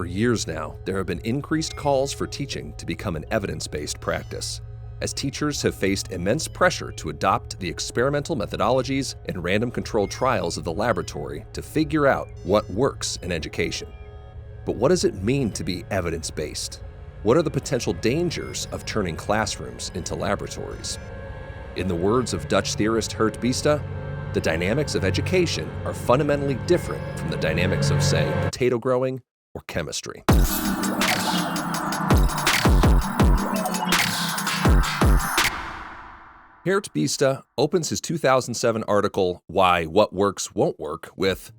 For years now, there have been increased calls for teaching to become an evidence-based practice, as teachers have faced immense pressure to adopt the experimental methodologies and random controlled trials of the laboratory to figure out what works in education. But what does it mean to be evidence-based? What are the potential dangers of turning classrooms into laboratories? In the words of Dutch theorist Gert, the dynamics of education are fundamentally different from the dynamics of, say, potato growing or chemistry. Gert opens his 2007 article, Why What Works Won't Work, with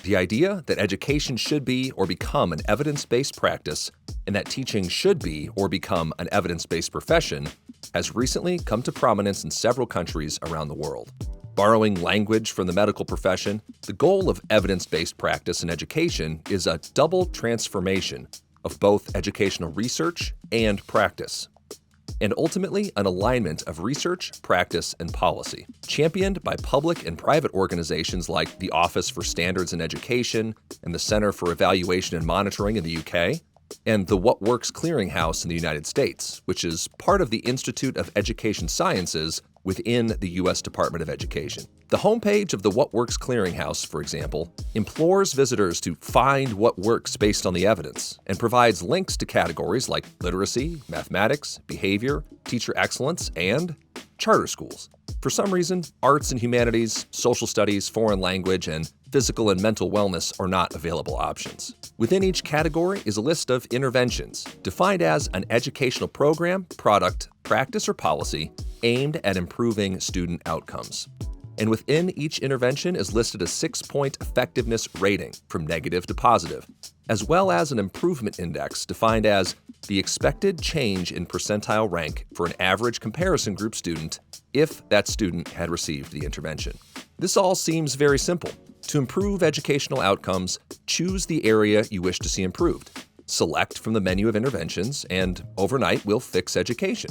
the idea that education should be or become an evidence-based practice and that teaching should be or become an evidence-based profession has recently come to prominence in several countries around the world. Borrowing language from the medical profession, the goal of evidence-based practice in education is a double transformation of both educational research and practice, and ultimately an alignment of research, practice, and policy, championed by public and private organizations like the Office for Standards in Education and the Center for Evaluation and Monitoring in the UK, and the What Works Clearinghouse in the United States, which is part of the Institute of Education Sciences within the U.S. Department of Education. The homepage of the What Works Clearinghouse, for example, implores visitors to find what works based on the evidence and provides links to categories like literacy, mathematics, behavior, teacher excellence, and charter schools. For some reason, arts and humanities, social studies, foreign language, and physical and mental wellness are not available options. Within each category is a list of interventions, defined as an educational program, product, practice, or policy aimed at improving student outcomes. And within each intervention is listed a 6-point effectiveness rating from negative to positive, as well as an improvement index defined as the expected change in percentile rank for an average comparison group student if that student had received the intervention. This all seems very simple. To improve educational outcomes, choose the area you wish to see improved. Select from the menu of interventions, and overnight we'll fix education.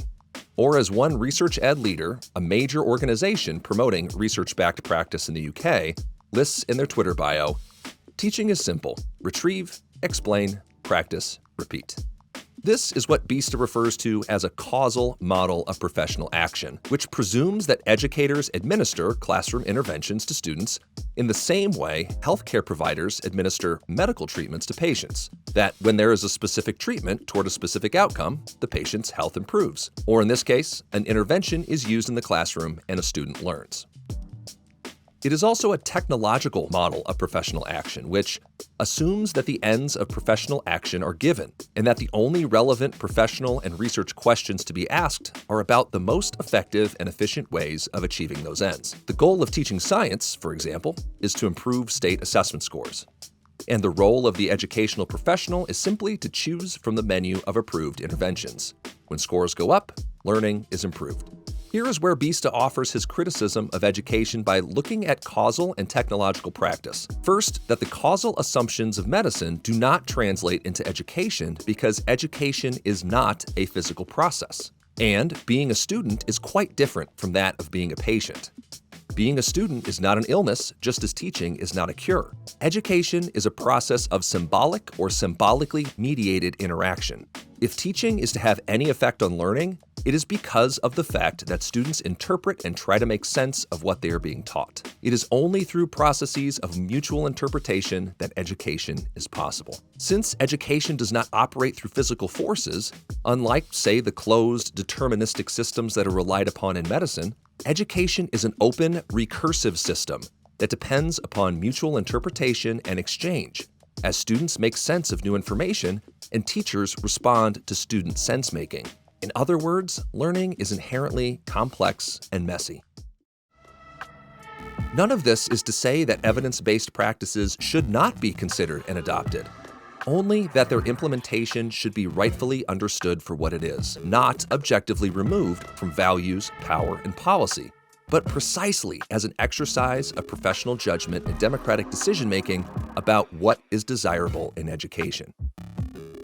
Or as one research ed leader, a major organization promoting research-backed practice in the UK, lists in their Twitter bio, teaching is simple. Retrieve, explain, practice, repeat. This is what Biesta refers to as a causal model of professional action, which presumes that educators administer classroom interventions to students in the same way healthcare providers administer medical treatments to patients, that when there is a specific treatment toward a specific outcome, the patient's health improves. Or in this case, an intervention is used in the classroom and a student learns. It is also a technological model of professional action, which assumes that the ends of professional action are given, and that the only relevant professional and research questions to be asked are about the most effective and efficient ways of achieving those ends. The goal of teaching science, for example, is to improve state assessment scores. And the role of the educational professional is simply to choose from the menu of approved interventions. When scores go up, learning is improved. Here is where Biesta offers his criticism of education by looking at causal and technological practice. First, that the causal assumptions of medicine do not translate into education because education is not a physical process. And being a student is quite different from that of being a patient. Being a student is not an illness, just as teaching is not a cure. Education is a process of symbolic or symbolically mediated interaction. If teaching is to have any effect on learning, it is because of the fact that students interpret and try to make sense of what they are being taught. It is only through processes of mutual interpretation that education is possible. Since education does not operate through physical forces, unlike, say, the closed, deterministic systems that are relied upon in medicine, education is an open, recursive system that depends upon mutual interpretation and exchange, as students make sense of new information and teachers respond to student sense-making. In other words, learning is inherently complex and messy. None of this is to say that evidence-based practices should not be considered and adopted, only that their implementation should be rightfully understood for what it is, not objectively removed from values, power, and policy, but precisely as an exercise of professional judgment and democratic decision-making about what is desirable in education.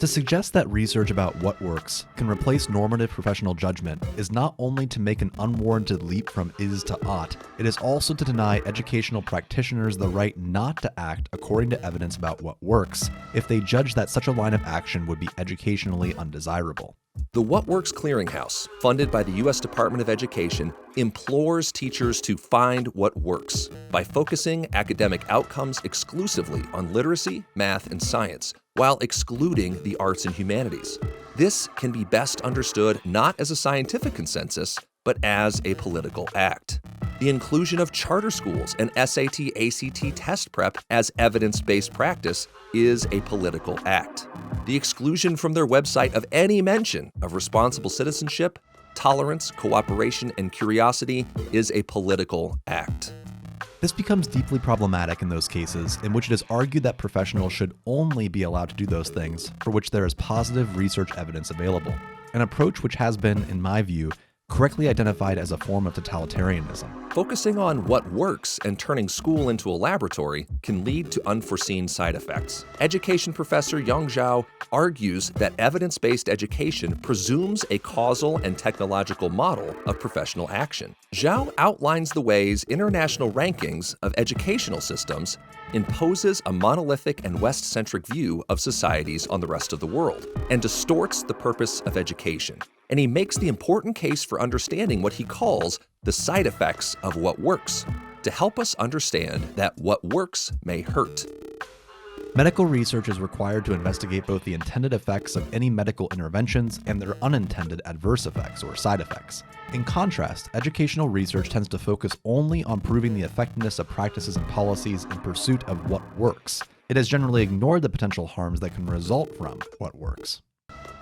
To suggest that research about what works can replace normative professional judgment is not only to make an unwarranted leap from is to ought, it is also to deny educational practitioners the right not to act according to evidence about what works, if they judge that such a line of action would be educationally undesirable. The What Works Clearinghouse, funded by the U.S. Department of Education, implores teachers to find what works by focusing academic outcomes exclusively on literacy, math, and science, while excluding the arts and humanities. This can be best understood not as a scientific consensus, but as a political act. The inclusion of charter schools and SAT-ACT test prep as evidence-based practice is a political act. The exclusion from their website of any mention of responsible citizenship, tolerance, cooperation, and curiosity is a political act. This becomes deeply problematic in those cases in which it is argued that professionals should only be allowed to do those things for which there is positive research evidence available, an approach which has been, in my view, correctly identified as a form of totalitarianism. Focusing on what works and turning school into a laboratory can lead to unforeseen side effects. Education professor Yang Zhao argues that evidence-based education presumes a causal and technological model of professional action. Zhao outlines the ways international rankings of educational systems imposes a monolithic and West-centric view of societies on the rest of the world and distorts the purpose of education. And he makes the important case for understanding what he calls the side effects of what works, to help us understand that what works may hurt. Medical research is required to investigate both the intended effects of any medical interventions and their unintended adverse effects or side effects. In contrast, educational research tends to focus only on proving the effectiveness of practices and policies in pursuit of what works. It has generally ignored the potential harms that can result from what works.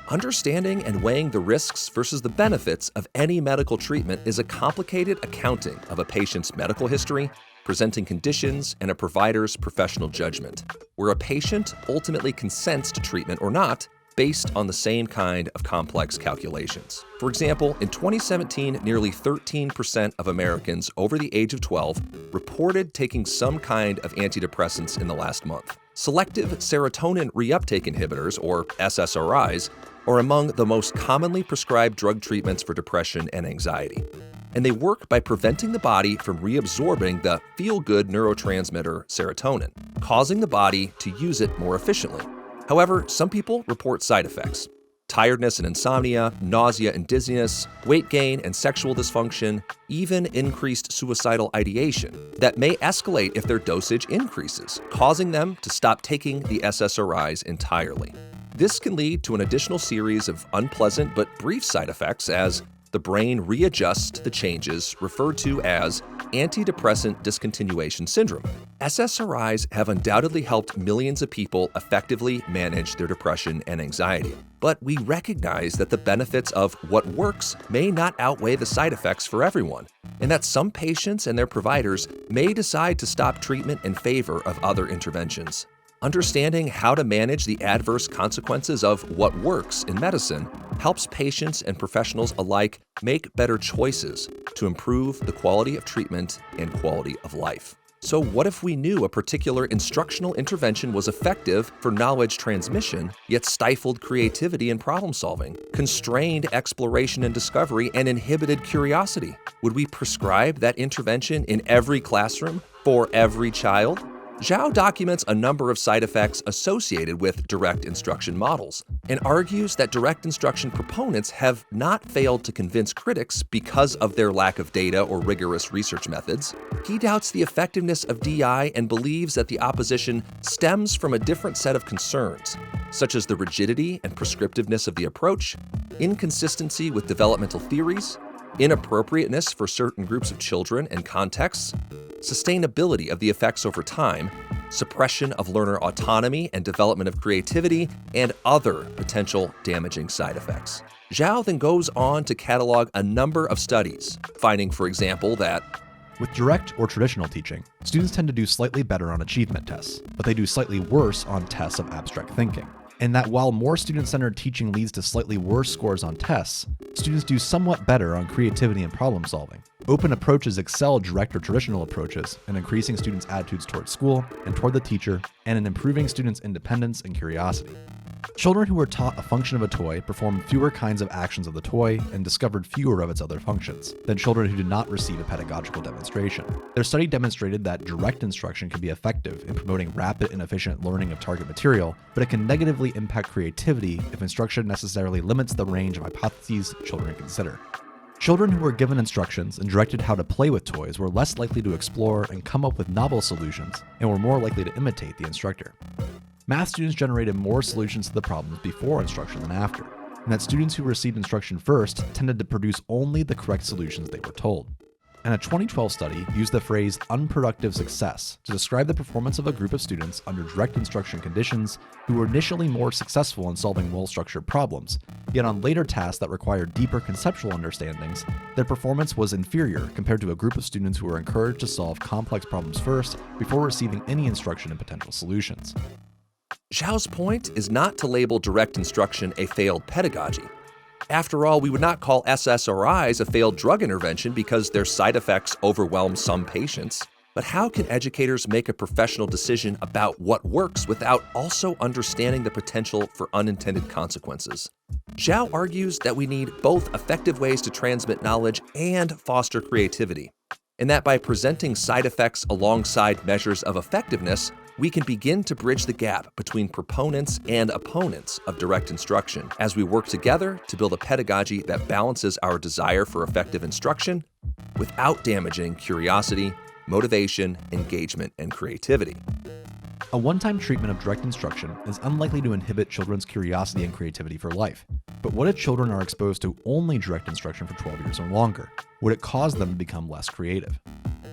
Understanding and weighing the risks versus the benefits of any medical treatment is a complicated accounting of a patient's medical history, presenting conditions, and a provider's professional judgment, where a patient ultimately consents to treatment or not based on the same kind of complex calculations. For example, in 2017, nearly 13% of Americans over the age of 12 reported taking some kind of antidepressants in the last month. Selective serotonin reuptake inhibitors, or SSRIs, are among the most commonly prescribed drug treatments for depression and anxiety. And they work by preventing the body from reabsorbing the feel-good neurotransmitter serotonin, causing the body to use it more efficiently. However, some people report side effects: tiredness and insomnia, nausea and dizziness, weight gain and sexual dysfunction, even increased suicidal ideation that may escalate if their dosage increases, causing them to stop taking the SSRIs entirely. This can lead to an additional series of unpleasant but brief side effects as the brain readjusts to the changes referred to as antidepressant discontinuation syndrome. SSRIs have undoubtedly helped millions of people effectively manage their depression and anxiety. But we recognize that the benefits of what works may not outweigh the side effects for everyone, and that some patients and their providers may decide to stop treatment in favor of other interventions. Understanding how to manage the adverse consequences of what works in medicine helps patients and professionals alike make better choices to improve the quality of treatment and quality of life. So what if we knew a particular instructional intervention was effective for knowledge transmission, yet stifled creativity and problem solving, constrained exploration and discovery, and inhibited curiosity? Would we prescribe that intervention in every classroom for every child? Zhao documents a number of side effects associated with direct instruction models and argues that direct instruction proponents have not failed to convince critics because of their lack of data or rigorous research methods. He doubts the effectiveness of DI and believes that the opposition stems from a different set of concerns, such as the rigidity and prescriptiveness of the approach, inconsistency with developmental theories, inappropriateness for certain groups of children and contexts, sustainability of the effects over time, suppression of learner autonomy and development of creativity, and other potential damaging side effects. Zhao then goes on to catalog a number of studies, finding, for example, that with direct or traditional teaching, students tend to do slightly better on achievement tests, but they do slightly worse on tests of abstract thinking. And that while more student-centered teaching leads to slightly worse scores on tests, students do somewhat better on creativity and problem solving. Open approaches excel direct or traditional approaches in increasing students' attitudes toward school and toward the teacher, and in improving students' independence and curiosity. Children who were taught a function of a toy performed fewer kinds of actions of the toy and discovered fewer of its other functions than children who did not receive a pedagogical demonstration. Their study demonstrated that direct instruction can be effective in promoting rapid and efficient learning of target material, but it can negatively impact creativity if instruction necessarily limits the range of hypotheses children consider. Children who were given instructions and directed how to play with toys were less likely to explore and come up with novel solutions, and were more likely to imitate the instructor. Math students generated more solutions to the problems before instruction than after, and that students who received instruction first tended to produce only the correct solutions they were told. And a 2012 study used the phrase unproductive success to describe the performance of a group of students under direct instruction conditions who were initially more successful in solving well-structured problems, yet on later tasks that required deeper conceptual understandings, their performance was inferior compared to a group of students who were encouraged to solve complex problems first before receiving any instruction in potential solutions. Zhao's point is not to label direct instruction a failed pedagogy. After all, we would not call SSRIs a failed drug intervention because their side effects overwhelm some patients. But how can educators make a professional decision about what works without also understanding the potential for unintended consequences? Zhao argues that we need both effective ways to transmit knowledge and foster creativity, and that by presenting side effects alongside measures of effectiveness, we can begin to bridge the gap between proponents and opponents of direct instruction as we work together to build a pedagogy that balances our desire for effective instruction without damaging curiosity, motivation, engagement, and creativity. A one-time treatment of direct instruction is unlikely to inhibit children's curiosity and creativity for life. But what if children are exposed to only direct instruction for 12 years or longer? Would it cause them to become less creative?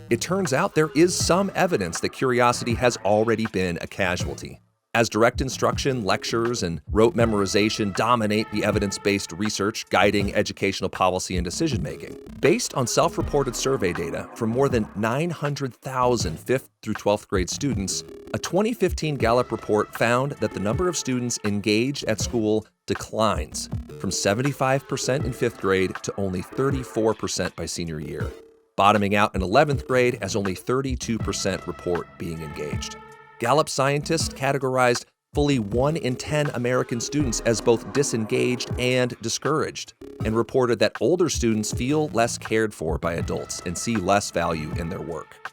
It turns out there is some evidence that curiosity has already been a casualty. As direct instruction, lectures, and rote memorization dominate the evidence-based research guiding educational policy and decision-making. Based on self-reported survey data from more than 900,000 5th through 12th grade students, a 2015 Gallup report found that the number of students engaged at school declines from 75% in 5th grade to only 34% by senior year, bottoming out in 11th grade as only 32% report being engaged. Gallup scientists categorized fully 1 in 10 American students as both disengaged and discouraged, and reported that older students feel less cared for by adults and see less value in their work.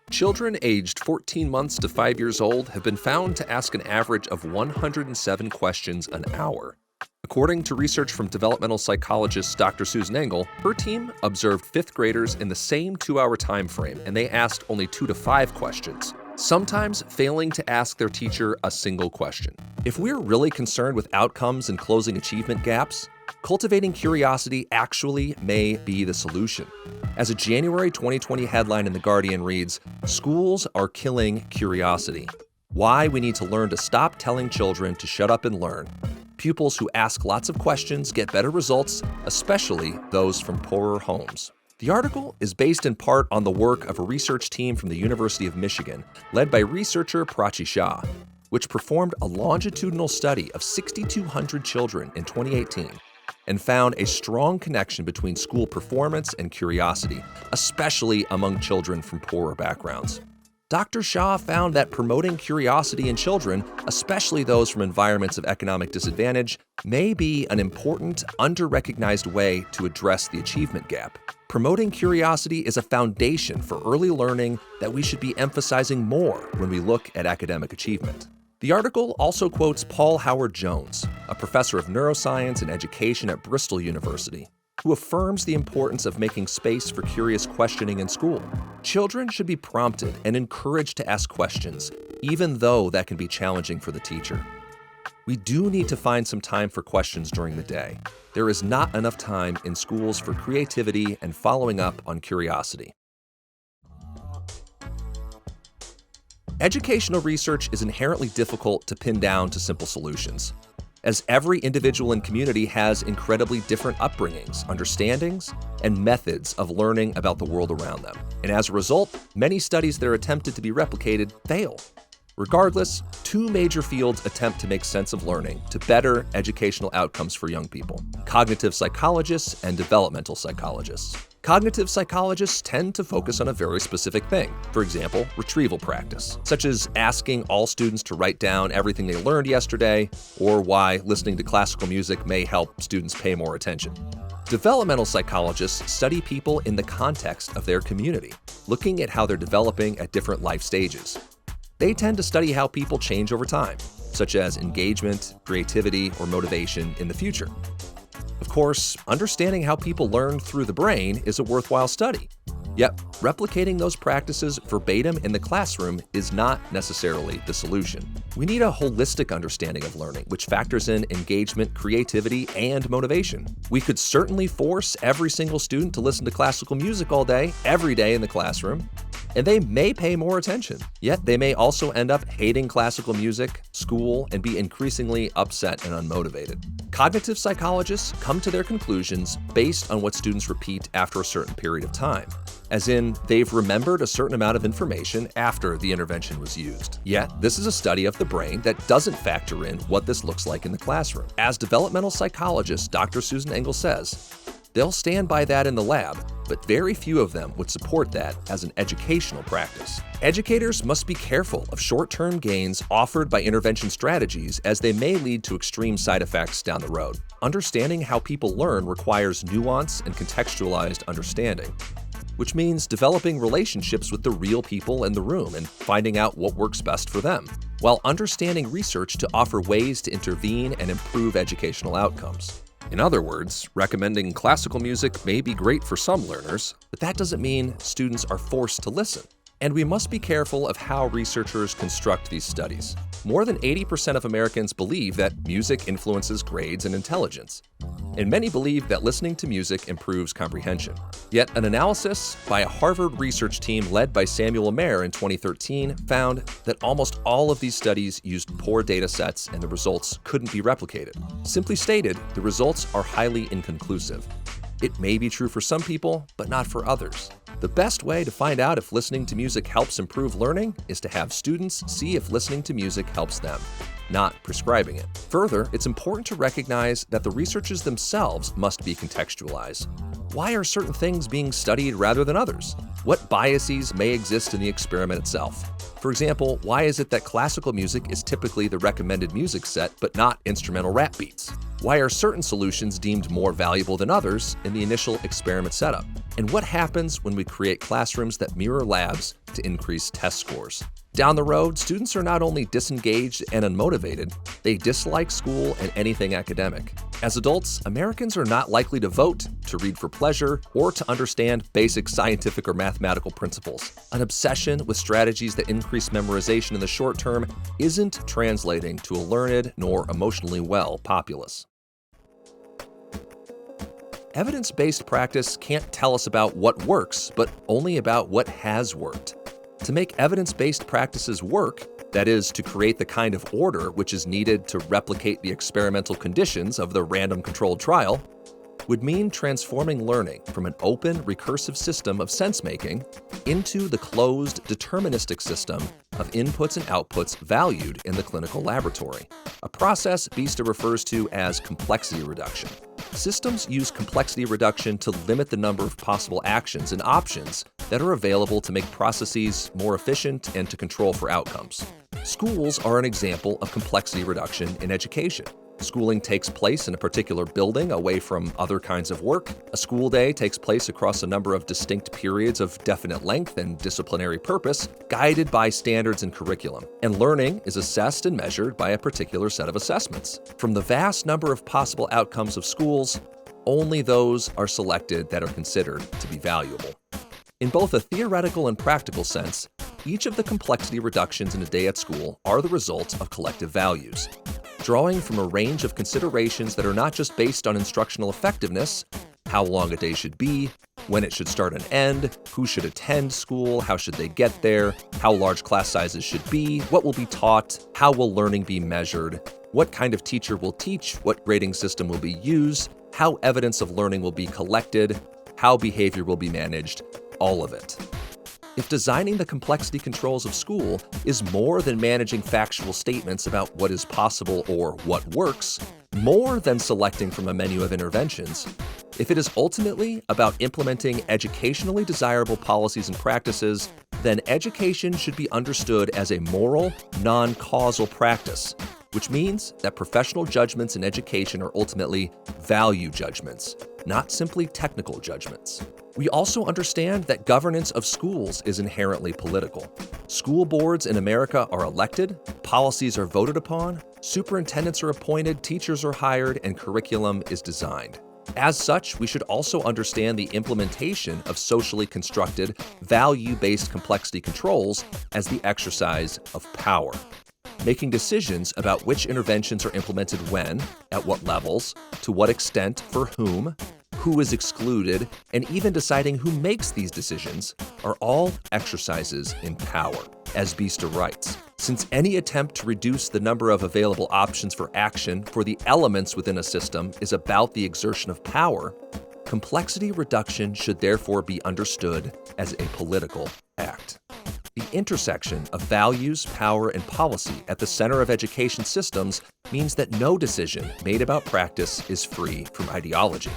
Children aged 14 months to 5 years old have been found to ask an average of 107 questions an hour. According to research from developmental psychologist Dr. Susan Engel, her team observed 5th graders in the same 2-hour time frame, and they asked only 2 to 5 questions, sometimes failing to ask their teacher a single question. If we're really concerned with outcomes and closing achievement gaps, cultivating curiosity actually may be the solution. As a January 2020 headline in The Guardian reads, "Schools are killing curiosity. Why we need to learn to stop telling children to shut up and learn. Pupils who ask lots of questions get better results, especially those from poorer homes." The article is based in part on the work of a research team from the University of Michigan, led by researcher Prachi Shah, which performed a longitudinal study of 6,200 children in 2018 and found a strong connection between school performance and curiosity, especially among children from poorer backgrounds. Dr. Shah found that promoting curiosity in children, especially those from environments of economic disadvantage, may be an important, under-recognized way to address the achievement gap. Promoting curiosity is a foundation for early learning that we should be emphasizing more when we look at academic achievement. The article also quotes Paul Howard Jones, a professor of neuroscience and education at Bristol University, who affirms the importance of making space for curious questioning in school. Children should be prompted and encouraged to ask questions, even though that can be challenging for the teacher. We do need to find some time for questions during the day. There is not enough time in schools for creativity and following up on curiosity. Educational research is inherently difficult to pin down to simple solutions, as every individual and community has incredibly different upbringings, understandings, and methods of learning about the world around them. And as a result, many studies that are attempted to be replicated fail. Regardless, two major fields attempt to make sense of learning to better educational outcomes for young people: cognitive psychologists and developmental psychologists. Cognitive psychologists tend to focus on a very specific thing, for example, retrieval practice, such as asking all students to write down everything they learned yesterday, or why listening to classical music may help students pay more attention. Developmental psychologists study people in the context of their community, looking at how they're developing at different life stages. They tend to study how people change over time, such as engagement, creativity, or motivation in the future. Of course, understanding how people learn through the brain is a worthwhile study. Yet, replicating those practices verbatim in the classroom is not necessarily the solution. We need a holistic understanding of learning, which factors in engagement, creativity, and motivation. We could certainly force every single student to listen to classical music all day, every day in the classroom, and they may pay more attention. Yet they may also end up hating classical music, school, and be increasingly upset and unmotivated. Cognitive psychologists come to their conclusions based on what students repeat after a certain period of time, as in they've remembered a certain amount of information after the intervention was used. Yet, this is a study of the brain that doesn't factor in what this looks like in the classroom. As developmental psychologist Dr. Susan Engel says, they'll stand by that in the lab, but very few of them would support that as an educational practice. Educators must be careful of short-term gains offered by intervention strategies, as they may lead to extreme side effects down the road. Understanding how people learn requires nuance and contextualized understanding, which means developing relationships with the real people in the room and finding out what works best for them, while understanding research to offer ways to intervene and improve educational outcomes. In other words, recommending classical music may be great for some learners, but that doesn't mean students are forced to listen. And we must be careful of how researchers construct these studies. More than 80% of Americans believe that music influences grades and intelligence, and many believe that listening to music improves comprehension. Yet an analysis by a Harvard research team led by Samuel Mayer in 2013 found that almost all of these studies used poor data sets and the results couldn't be replicated. Simply stated, the results are highly inconclusive. It may be true for some people, but not for others. The best way to find out if listening to music helps improve learning is to have students see if listening to music helps them, not prescribing it. Further, it's important to recognize that the researchers themselves must be contextualized. Why are certain things being studied rather than others? What biases may exist in the experiment itself? For example, why is it that classical music is typically the recommended music set but not instrumental rap beats? Why are certain solutions deemed more valuable than others in the initial experiment setup? And what happens when we create classrooms that mirror labs to increase test scores? Down the road, students are not only disengaged and unmotivated, they dislike school and anything academic. As adults, Americans are not likely to vote, to read for pleasure, or to understand basic scientific or mathematical principles. An obsession with strategies that increase memorization in the short term isn't translating to a learned nor emotionally well populace. Evidence-based practice can't tell us about what works, but only about what has worked. To make evidence-based practices work, that is, to create the kind of order which is needed to replicate the experimental conditions of the random controlled trial, would mean transforming learning from an open, recursive system of sense-making into the closed, deterministic system of inputs and outputs valued in the clinical laboratory, a process Biesta refers to as complexity reduction. Systems use complexity reduction to limit the number of possible actions and options that are available to make processes more efficient and to control for outcomes. Schools are an example of complexity reduction in education. Schooling takes place in a particular building away from other kinds of work. A school day takes place across a number of distinct periods of definite length and disciplinary purpose, guided by standards and curriculum. And learning is assessed and measured by a particular set of assessments. From the vast number of possible outcomes of schools, only those are selected that are considered to be valuable. In both a theoretical and practical sense, each of the complexity reductions in a day at school are the result of collective values, drawing from a range of considerations that are not just based on instructional effectiveness, how long a day should be, when it should start and end, who should attend school, how should they get there, how large class sizes should be, what will be taught, how will learning be measured, what kind of teacher will teach, what grading system will be used, how evidence of learning will be collected, how behavior will be managed, all of it. If designing the complexity controls of school is more than managing factual statements about what is possible or what works, more than selecting from a menu of interventions, if it is ultimately about implementing educationally desirable policies and practices, then education should be understood as a moral, non-causal practice, which means that professional judgments in education are ultimately value judgments, not simply technical judgments. We also understand that governance of schools is inherently political. School boards in America are elected, policies are voted upon, superintendents are appointed, teachers are hired, and curriculum is designed. As such, we should also understand the implementation of socially constructed, value-based complexity controls as the exercise of power. Making decisions about which interventions are implemented when, at what levels, to what extent, for whom, who is excluded, and even deciding who makes these decisions are all exercises in power, as Biesta writes. Since any attempt to reduce the number of available options for action for the elements within a system is about the exertion of power, complexity reduction should therefore be understood as a political act. The intersection of values, power, and policy at the center of education systems means that no decision made about practice is free from ideology.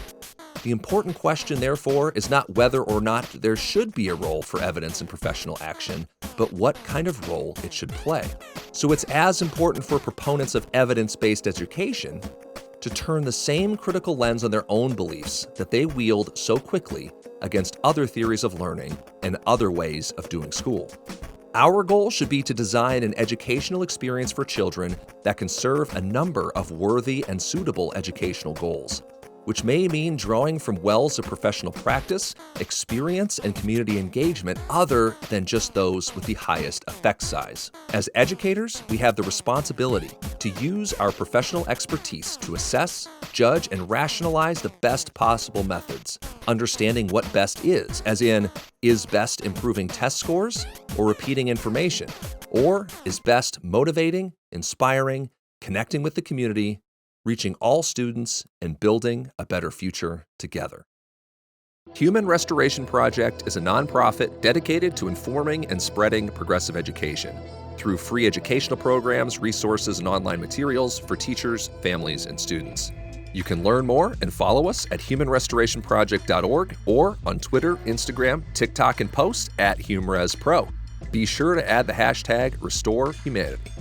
The important question, therefore, is not whether or not there should be a role for evidence in professional action, but what kind of role it should play. So it's as important for proponents of evidence-based education to turn the same critical lens on their own beliefs that they wield so quickly against other theories of learning and other ways of doing school. Our goal should be to design an educational experience for children that can serve a number of worthy and suitable educational goals, which may mean drawing from wells of professional practice, experience, and community engagement other than just those with the highest effect size. As educators, we have the responsibility to use our professional expertise to assess, judge, and rationalize the best possible methods, understanding what best is, as in, is best improving test scores or repeating information, or is best motivating, inspiring, connecting with the community, reaching all students, and building a better future together. Human Restoration Project is a nonprofit dedicated to informing and spreading progressive education through free educational programs, resources, and online materials for teachers, families, and students. You can learn more and follow us at humanrestorationproject.org or on Twitter, Instagram, TikTok, and post at HumResPro. Be sure to add the hashtag RestoreHumanity.